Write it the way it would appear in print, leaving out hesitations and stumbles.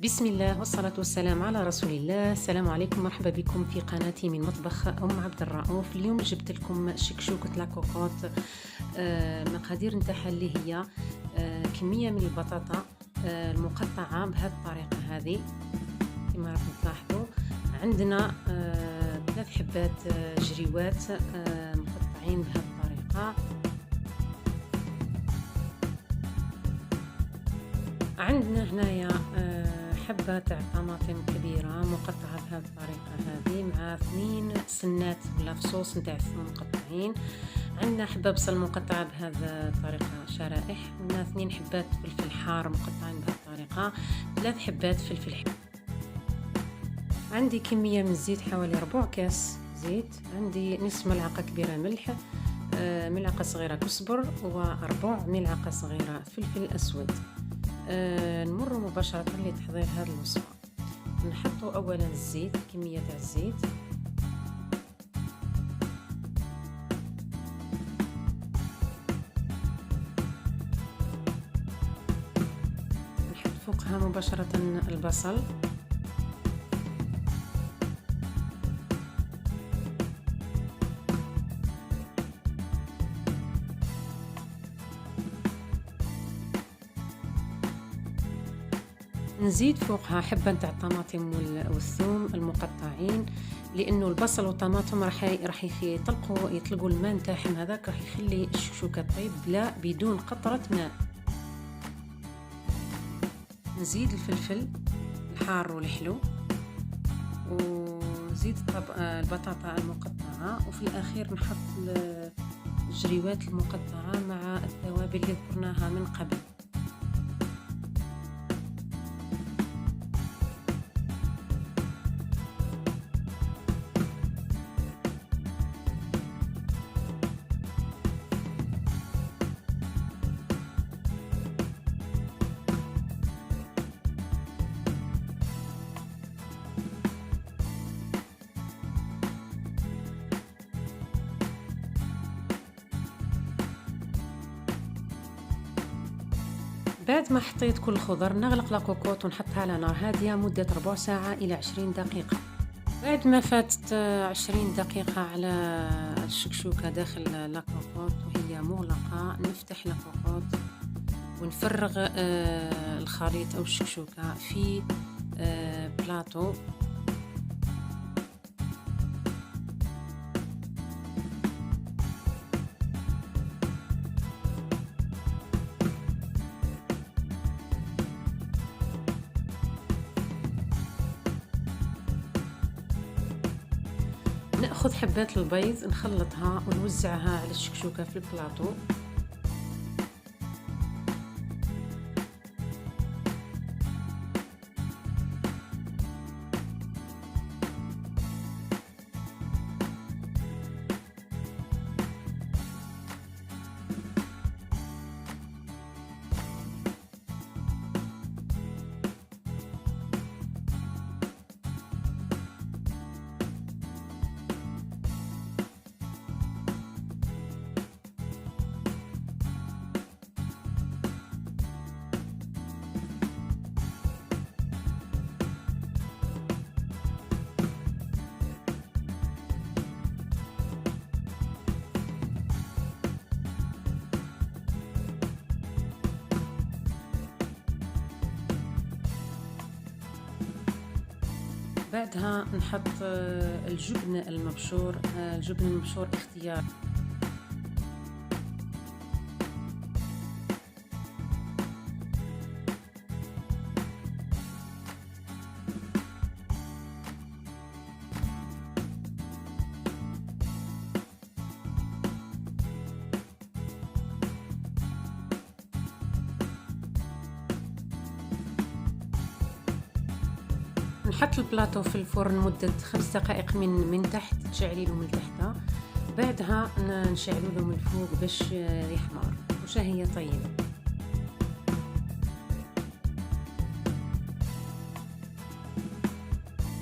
بسم الله والصلاة والسلام على رسول الله. السلام عليكم، مرحبا بكم في قناتي من مطبخ عبد الرؤوف. اليوم جبت لكم شكشوكة لاكوكوت. المقادير نتاعها اللي هي كمية من البطاطا المقطعة بهذه الطريقة هذه كما راكم تلاحظوا. عندنا 3 حبات جريوات مقطعين بهذه الطريقة. عندنا هنايا حبة تاع طماطم كبيرة مقطعة بهذه الطريقة هذه مع 2 سنات ولا فصوص نتاع الثوم مقطعين. عندنا حبة بصل مقطعة بهذه الطريقة شرائح. عندنا 2 حبات فلفل حار مقطعين بهذه الطريقة. 3 حبات فلفل حار. عندي كمية من الزيت حوالي ربع كاس زيت. عندي نصف ملعقة كبيرة ملح، ملعقة صغيرة كزبر، وربع ملعقة صغيرة فلفل أسود. نمر مباشرة لتحضير هذه الوصفة. نحط أولا الزيت، كمية تاع الزيت، نحط فوقها مباشرة البصل، نزيد فوقها حبة نتاع الطماطم والثوم المقطعين، لانه البصل والطماطم راح يطلقوا الماء نتاعهم، هذاك راح يخلي الشكشوكه طيب لا بدون قطرة ماء. نزيد الفلفل الحار والحلو، ونزيد البطاطا المقطعة، وفي الأخير نحط الجريوات المقطعة مع التوابل اللي ذكرناها من قبل. بعد ما حطيت كل الخضر نغلق لاكوكوت ونحطها على نار هادية مدة ربع ساعة إلى 20 دقيقة. بعد ما فاتت 20 دقيقة على الشكشوكة داخل لاكوكوت وهي مغلقة، نفتح لاكوكوت ونفرغ الخليط أو الشكشوكة في بلاطو. نأخذ حبات البيض نخلطها ونوزعها على الشكشوكة في البلاطو. بعدها نحط الجبن المبشور. الجبن المبشور اختيار. نحط البلاطو في الفرن مدة 5 دقائق من تحت، تشعليله من تحت، بعدها نشعلوله من فوق باش يحمر. وشا هي طيبة.